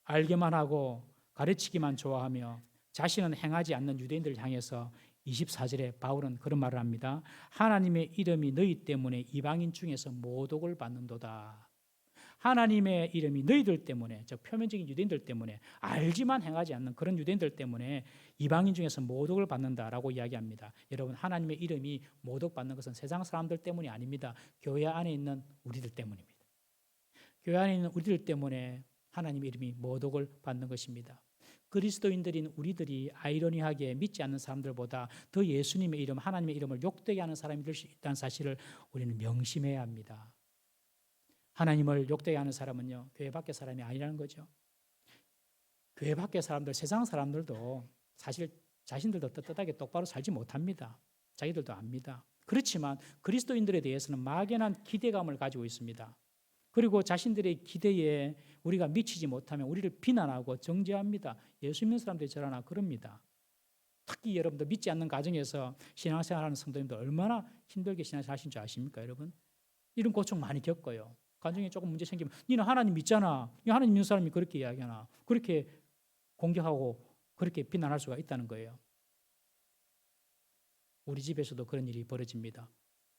알기만 하고 가르치기만 좋아하며 자신은 행하지 않는 유대인들을 향해서 24절에 바울은 그런 말을 합니다. 하나님의 이름이 너희 때문에 이방인 중에서 모독을 받는도다. 하나님의 이름이 너희들 때문에, 즉 표면적인 유대인들 때문에, 알지만 행하지 않는 그런 유대인들 때문에 이방인 중에서 모독을 받는다라고 이야기합니다. 여러분, 하나님의 이름이 모독받는 것은 세상 사람들 때문이 아닙니다. 교회 안에 있는 우리들 때문입니다. 교회 안에 있는 우리들 때문에 하나님의 이름이 모독을 받는 것입니다. 그리스도인들인 우리들이 아이러니하게 믿지 않는 사람들보다 더 예수님의 이름, 하나님의 이름을 욕되게 하는 사람이 될 수 있다는 사실을 우리는 명심해야 합니다. 하나님을 욕되게 하는 사람은요, 교회 밖의 사람이 아니라는 거죠. 교회 밖의 사람들, 세상 사람들도 사실 자신들도 떳떳하게 똑바로 살지 못합니다. 자기들도 압니다. 그렇지만 그리스도인들에 대해서는 막연한 기대감을 가지고 있습니다. 그리고 자신들의 기대에 우리가 미치지 못하면 우리를 비난하고 정죄합니다. 예수 믿는 사람들이 저러나 그럽니다. 특히 여러분들 믿지 않는 가정에서 신앙생활하는 성도님들 얼마나 힘들게 신앙생활 하신 줄 아십니까, 여러분? 이런 고충 많이 겪어요. 가정에 조금 문제 생기면 니는 하나님 믿잖아. 하나님 믿는 사람이 그렇게 이야기하나. 그렇게 공격하고 그렇게 비난할 수가 있다는 거예요. 우리 집에서도 그런 일이 벌어집니다.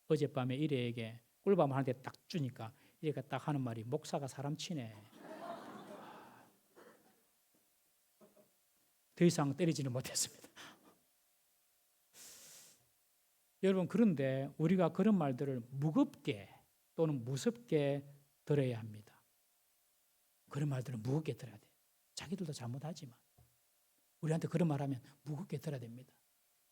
어젯밤에 이래에게 꿀밤을 한 대 딱 주니까 이래가 딱 하는 말이 목사가 사람 치네. 더 이상 때리지는 못했습니다. 여러분, 그런데 우리가 그런 말들을 무겁게 또는 무섭게 들어야 합니다. 그런 말들은 무겁게 들어야 돼요. 자기들도 잘못하지만 우리한테 그런 말하면 무겁게 들어야 됩니다.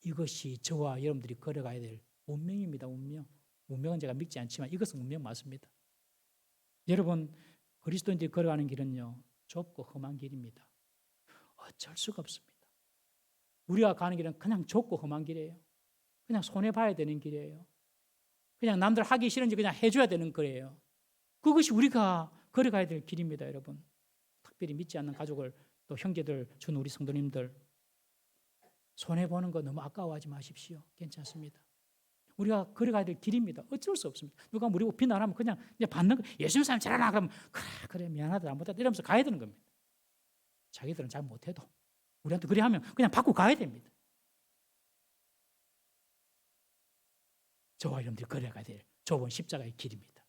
이것이 저와 여러분들이 걸어가야 될 운명입니다. 운명. 운명은 제가 믿지 않지만 이것은 운명 맞습니다. 여러분, 그리스도인들이 걸어가는 길은요, 좁고 험한 길입니다. 어쩔 수가 없습니다. 우리가 가는 길은 그냥 좁고 험한 길이에요. 그냥 손해봐야 되는 길이에요. 그냥 남들 하기 싫은지 그냥 해줘야 되는 거예요. 그것이 우리가 걸어가야 될 길입니다, 여러분. 특별히 믿지 않는 가족을, 또 형제들, 준 우리 성도님들 손해보는 거 너무 아까워하지 마십시오. 괜찮습니다. 우리가 걸어가야 될 길입니다. 어쩔 수 없습니다. 누가 우리 비난하면 그냥 받는 거. 예수 믿는 사람 잘하나? 그러면 그래 미안하다 안 못하다 이러면서 가야 되는 겁니다. 자기들은 잘 못해도 우리한테 그래 하면 그냥 받고 가야 됩니다. 저와 여러분들이 걸어가야 될 좁은 십자가의 길입니다.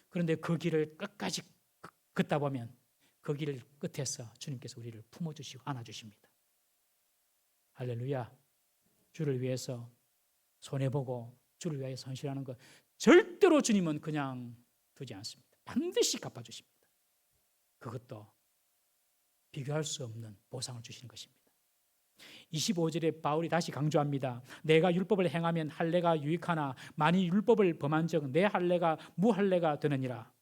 그런데 그 길을 끝까지 걷다 보면 그 길 끝에서 주님께서 우리를 품어주시고 안아주십니다. 할렐루야. 주를 위해서 손해보고 주를 위하여 헌신하는 것 절대로 주님은 그냥 두지 않습니다. 반드시 갚아주십니다. 그것도 비교할 수 없는 보상을 주시는 것입니다. 25절에 바울이 다시 강조합니다. 내가 율법을 행하면 할례가 유익하나 만일 율법을 범한 적 내 할례가 무할례가 되느니라.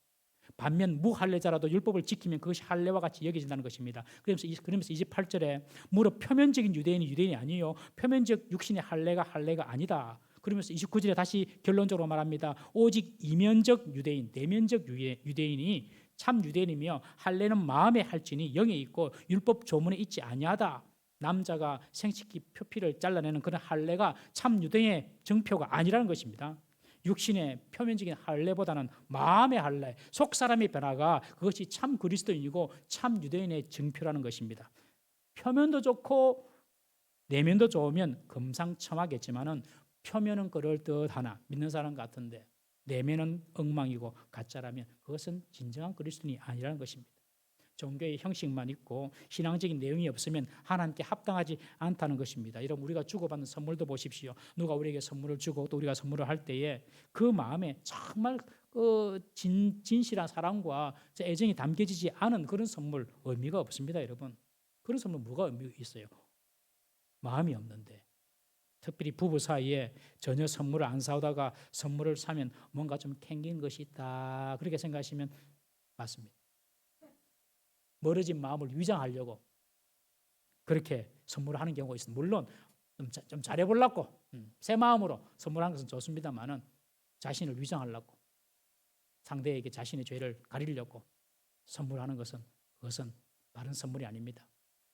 반면 무할례자라도 율법을 지키면 그것이 할례와 같이 여겨진다는 것입니다. 그러면서 28절에 무릇 표면적인 유대인이 유대인이 아니요 표면적 육신의 할례가 아니다. 그러면서 29절에 다시 결론적으로 말합니다. 오직 이면적 유대인, 내면적 유대인이 참 유대인이며 할례는 마음에 할지니 영에 있고 율법 조문에 있지 아니하다. 남자가 생식기 표피를 잘라내는 그런 할례가 참 유대인의 정표가 아니라는 것입니다. 육신의 표면적인 할례보다는 마음의 할례, 속사람의 변화가 그것이 참 그리스도인이고 참 유대인의 증표라는 것입니다. 표면도 좋고 내면도 좋으면 금상첨화겠지만은 표면은 그럴듯하나 믿는 사람 같은데 내면은 엉망이고 가짜라면 그것은 진정한 그리스도인이 아니라는 것입니다. 종교의 형식만 있고 신앙적인 내용이 없으면 하나님께 합당하지 않다는 것입니다. 여러분 우리가 주고받는 선물도 보십시오. 누가 우리에게 선물을 주고 또 우리가 선물을 할 때에 그 마음에 정말 진실한 사랑과 애정이 담겨지지 않은 그런 선물 의미가 없습니다. 여러분 그런 선물 뭐가 의미가 있어요? 마음이 없는데 특별히 부부 사이에 전혀 선물을 안 사오다가 선물을 사면 뭔가 좀 캥긴 것이 있다 그렇게 생각하시면 맞습니다. 멀어진 마음을 위장하려고 그렇게 선물을 하는 경우가 있습니다. 물론 좀 잘해보려고 새 마음으로 선물하는 것은 좋습니다만은 자신을 위장하려고 상대에게 자신의 죄를 가리려고 선물하는 것은 그것은 바른 선물이 아닙니다.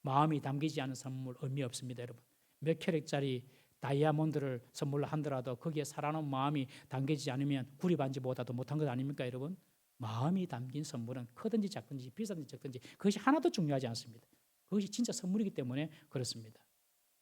마음이 담기지 않은 선물 의미 없습니다. 여러분 몇 캐릭짜리 다이아몬드를 선물로 한더라도 거기에 살아놓은 마음이 담기지 않으면 구리반지보다도 못한 것 아닙니까 여러분? 마음이 담긴 선물은 크든지 작든지 비싸든지 적든지 그것이 하나도 중요하지 않습니다. 그것이 진짜 선물이기 때문에 그렇습니다.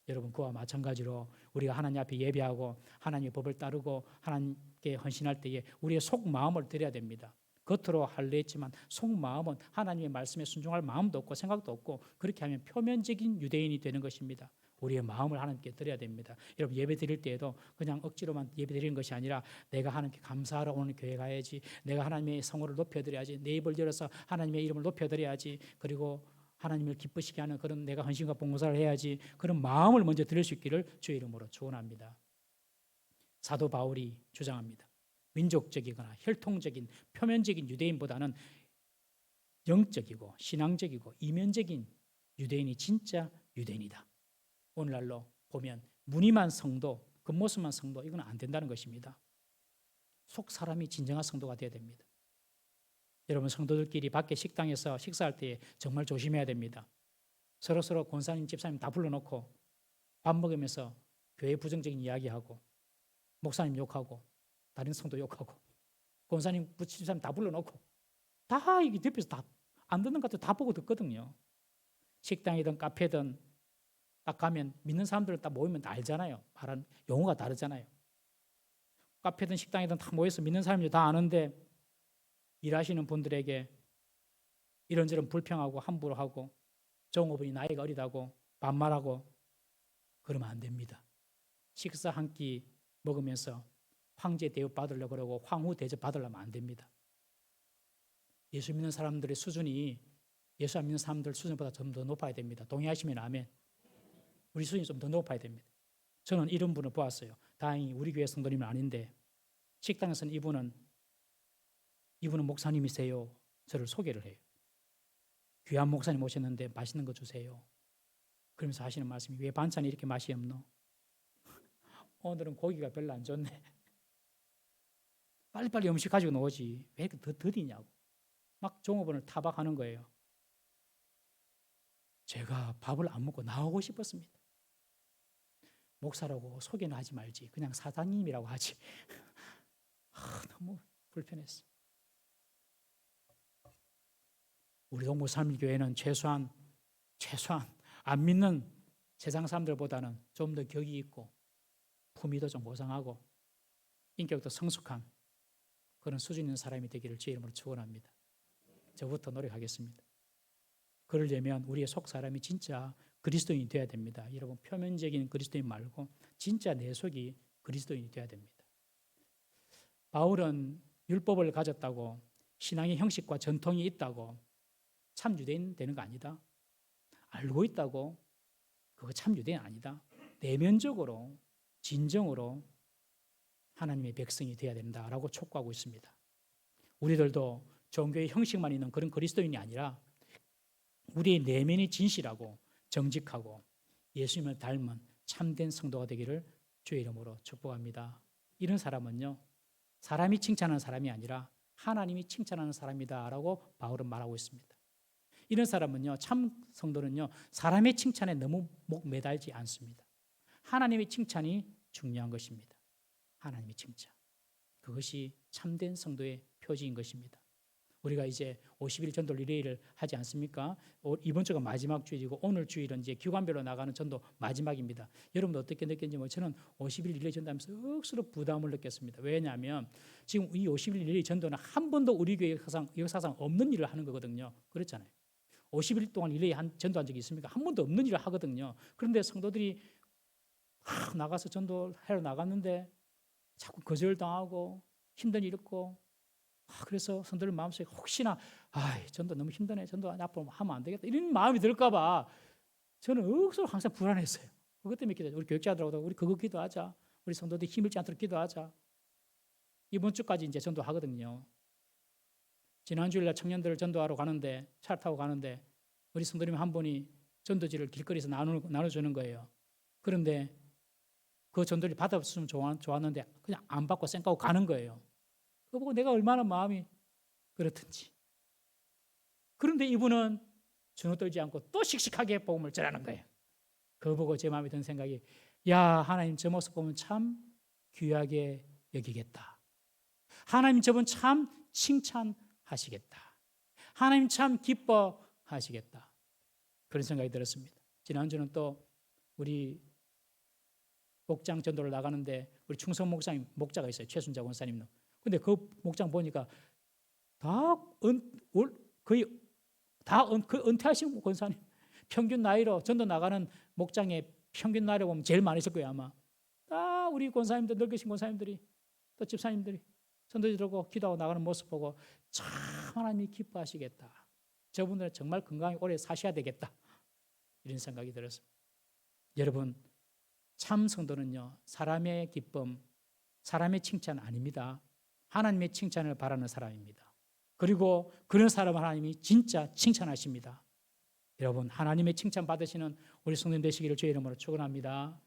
여러분 그와 마찬가지로 우리가 하나님 앞에 예배하고 하나님의 법을 따르고 하나님께 헌신할 때에 우리의 속마음을 드려야 됩니다. 겉으로 할래 했지만 속마음은 하나님의 말씀에 순종할 마음도 없고 생각도 없고 그렇게 하면 표면적인 유대인이 되는 것입니다. 우리의 마음을 하나님께 드려야 됩니다. 여러분 예배 드릴 때에도 그냥 억지로만 예배 드리는 것이 아니라 내가 하나님께 감사하러 오늘 교회 가야지, 내가 하나님의 성호를 높여드려야지, 내 입을 열어서 하나님의 이름을 높여드려야지, 그리고 하나님을 기쁘시게 하는 그런 내가 헌신과 봉사를 해야지, 그런 마음을 먼저 드릴 수 있기를 주의 이름으로 축원합니다. 사도 바울이 주장합니다. 민족적이거나 혈통적인 표면적인 유대인보다는 영적이고 신앙적이고 이면적인 유대인이 진짜 유대인이다. 오늘날로 보면 무늬만 성도, 겉모습만 성도 이건 안 된다는 것입니다. 속 사람이 진정한 성도가 되어야 됩니다. 여러분 성도들끼리 밖에 식당에서 식사할 때 정말 조심해야 됩니다. 서로 권사님, 집사님 다 불러놓고 밥 먹으면서 교회 부정적인 이야기하고 목사님 욕하고 다른 성도 욕하고 권사님, 집사님 다 불러놓고 다 이게 옆에서 다 안 듣는 것 같아도 다 보고 듣거든요. 식당이든 카페든 딱 가면 믿는 사람들은 딱 모이면 다 알잖아요. 말하는 용어가 다르잖아요. 카페든 식당이든 다 모여서 믿는 사람들이 다 아는데 일하시는 분들에게 이런저런 불평하고 함부로 하고 종업원이 나이가 어리다고 반말하고 그러면 안 됩니다. 식사 한 끼 먹으면서 황제 대접 받으려고 그러고 황후 대접 받으려면 안 됩니다. 예수 믿는 사람들의 수준이 예수 안 믿는 사람들 수준보다 좀 더 높아야 됩니다. 동의하시면 아멘. 우리 수준이 좀 더 높아야 됩니다. 저는 이런 분을 보았어요. 다행히 우리 교회 성도님은 아닌데 식당에서는 이분은 목사님이세요. 저를 소개를 해요. 귀한 목사님 오셨는데 맛있는 거 주세요. 그러면서 하시는 말씀이 왜 반찬이 이렇게 맛이 없노? 오늘은 고기가 별로 안 좋네. 빨리빨리 음식 가지고 나오지. 왜 이렇게 더디냐고. 막 종업원을 타박하는 거예요. 제가 밥을 안 먹고 나오고 싶었습니다. 목사라고 소개는 하지 말지. 그냥 사장님이라고 하지. 너무 불편했어. 우리 동부 삼일교회는 최소한 안 믿는 세상 사람들보다는 좀 더 격이 있고 품위도 좀 고상하고 인격도 성숙한 그런 수준 있는 사람이 되기를 주의 이름으로 축원합니다. 저부터 노력하겠습니다. 그러려면 우리의 속 사람이 진짜 그리스도인이 되어야 됩니다. 여러분 표면적인 그리스도인 말고 진짜 내 속이 그리스도인이 되어야 됩니다. 바울은 율법을 가졌다고 신앙의 형식과 전통이 있다고 참 유대인 되는 거 아니다. 알고 있다고 그거 참 유대인 아니다. 내면적으로 진정으로 하나님의 백성이 되어야 된다라고 촉구하고 있습니다. 우리들도 종교의 형식만 있는 그런 그리스도인이 아니라 우리의 내면이 진실하고 정직하고 예수님을 닮은 참된 성도가 되기를 주의 이름으로 축복합니다. 이런 사람은요, 사람이 칭찬하는 사람이 아니라 하나님이 칭찬하는 사람이다라고 바울은 말하고 있습니다. 이런 사람은요, 참 성도는요, 사람의 칭찬에 너무 목 매달지 않습니다. 하나님의 칭찬이 중요한 것입니다. 하나님의 칭찬. 그것이 참된 성도의 표지인 것입니다. 우리가 이제 50일 전도 리레이를 하지 않습니까? 이번 주가 마지막 주일이고 오늘 주일은 이제 기관별로 나가는 전도 마지막입니다. 여러분도 어떻게 느꼈는지 뭐 저는 50일 리레이 전도하면서 억수로 부담을 느꼈습니다. 왜냐하면 지금 이 50일 리레이 전도는 한 번도 우리 교회 역사상 없는 일을 하는 거거든요. 그렇잖아요. 50일 동안 리레이 전도한 적이 있습니까? 한 번도 없는 일을 하거든요. 그런데 성도들이 나가서 전도하러 나갔는데 자꾸 거절당하고 힘든 일 있고 그래서 성도들 마음속에 혹시나 전도 너무 힘드네, 전도 앞으로 하면 안 되겠다 이런 마음이 들까 봐 저는 억수로 항상 불안했어요. 그것 때문에 기도하자. 우리 교육자들하고도 우리 그거 기도하자. 우리 성도들이 힘 잃지 않도록 기도하자. 이번 주까지 이제 전도하거든요. 지난 주일날 청년들을 전도하러 가는데 차를 타고 가는데 우리 성도님 한 분이 전도지를 길거리에서 나눠주는 거예요. 그런데 그 전도를 받았으면 좋았는데 그냥 안 받고 쌩까고 가는 거예요. 그거 보고 내가 얼마나 마음이 그렇든지. 그런데 이분은 주눅 들지 않고 또 씩씩하게 복음을 전하는 거예요. 그거 보고 제 마음에 든 생각이 하나님 저 모습 보면 참 귀하게 여기겠다. 하나님 저분 참 칭찬하시겠다. 하나님 참 기뻐하시겠다. 그런 생각이 들었습니다. 지난주는 또 우리 목장 전도를 나가는데 우리 충성 목자가 있어요. 최순자 원사님도. 근데 그 목장 보니까 거의 은퇴하신 권사님, 평균 나이로 전도 나가는 목장의 평균 나이로 보면 제일 많으실 거예요 아마. 다 우리 권사님들, 늙으신 권사님들이 또 집사님들이 전도 들고 기도하고 나가는 모습 보고 참 하나님이 기뻐하시겠다. 저분들은 정말 건강히 오래 사셔야 되겠다. 이런 생각이 들었습니다. 여러분, 참 성도는요, 사람의 기쁨, 사람의 칭찬 아닙니다. 하나님의 칭찬을 바라는 사람입니다. 그리고 그런 사람을 하나님이 진짜 칭찬하십니다. 여러분, 하나님의 칭찬 받으시는 우리 성도님 되시기를 주의 이름으로 축원합니다.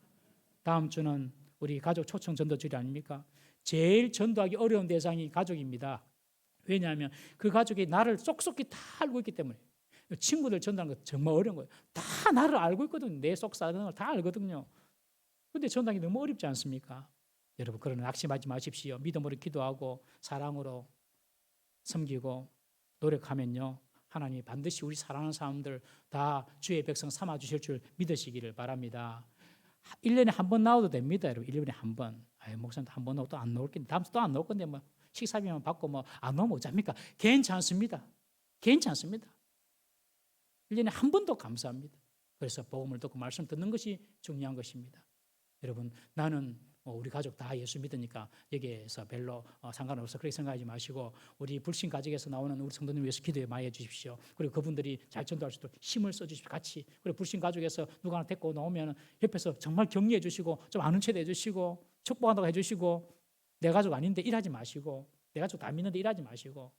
다음 주는 우리 가족 초청 전도주일 아닙니까? 제일 전도하기 어려운 대상이 가족입니다. 왜냐하면 그 가족이 나를 쏙쏙히 다 알고 있기 때문에. 친구들 전도하는 거 정말 어려운 거예요. 다 나를 알고 있거든요. 내 속 사는 걸 다 알거든요. 그런데 전도하기 너무 어렵지 않습니까? 여러분, 그러나 낙심하지 마십시오. 믿음으로 기도하고 사랑으로 섬기고 노력하면요, 하나님이 반드시 우리 사랑하는 사람들 다 주의 백성 삼아주실 줄 믿으시기를 바랍니다. 1년에 한 번 나와도 됩니다. 여러분, 1년에 한 번. 목사님 한 번 나오고 또 안 나올 건데 다음 주 또 안 나올 건데 뭐 식사비만 받고 뭐 안 나오면 어쩝니까? 괜찮습니다. 괜찮습니다. 1년에 한 번도 감사합니다. 그래서 복음을 듣고 말씀 듣는 것이 중요한 것입니다. 여러분, 나는 우리 가족 다 예수 믿으니까 여기에서 별로 상관없어 그렇게 생각하지 마시고 우리 불신 가족에서 나오는 우리 성도님 위해서 기도에 많이 해주십시오. 그리고 그분들이 잘 전도할 수 있도록 힘을 써주십시오. 같이. 그리고 불신 가족에서 누가 하나 데리고 나오면 옆에서 정말 격려해 주시고 좀 아는 척 해주시고 축복한다고 해주시고 내 가족 아닌데 일하지 마시고 내 가족 다 믿는데 일하지 마시고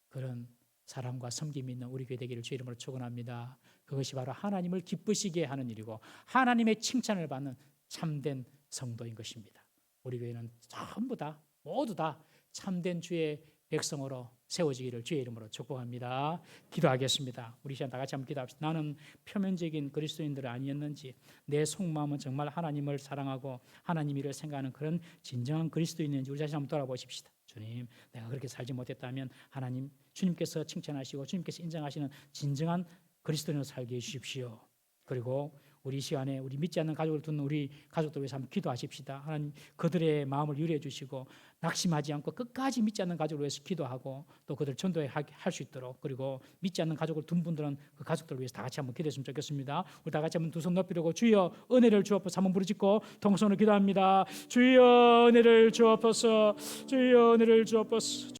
그런 사랑과 섬김이 있는 우리 교회 되기를 주의 이름으로 축원합니다. 그것이 바로 하나님을 기쁘시게 하는 일이고 하나님의 칭찬을 받는 참된 성도인 것입니다. 우리 교회는 전부 다 모두 다 참된 주의 백성으로 세워지기를 주의 이름으로 축복합니다. 기도하겠습니다. 우리 시간 다 같이 한번 기도합시다. 나는 표면적인 그리스도인들 아니었는지 내 속마음은 정말 하나님을 사랑하고 하나님 일을 생각하는 그런 진정한 그리스도인인지 우리 자신 한번 돌아보십시다. 주님, 내가 그렇게 살지 못했다면 하나님 주님께서 칭찬하시고 주님께서 인정하시는 진정한 그리스도인으로 살게 해주십시오. 그리고 우리 시간에 우리 믿지 않는 가족을 두는 우리 가족들 위해서 한번 기도하십시다. 하나님 그들의 마음을 유리해 주시고 낙심하지 않고 끝까지 믿지 않는 가족을 위해서 기도하고 또 그들 전도에 할 수 있도록 그리고 믿지 않는 가족을 둔 분들은 그 가족들을 위해서 다 같이 한번 기도했으면 좋겠습니다. 우리 다 같이 한번 두 손 높이려고 주여 은혜를 주옵소서 한번 부르짖고 통성으로 기도합니다. 주여 은혜를 주옵소서. 주여 은혜를 주옵소서.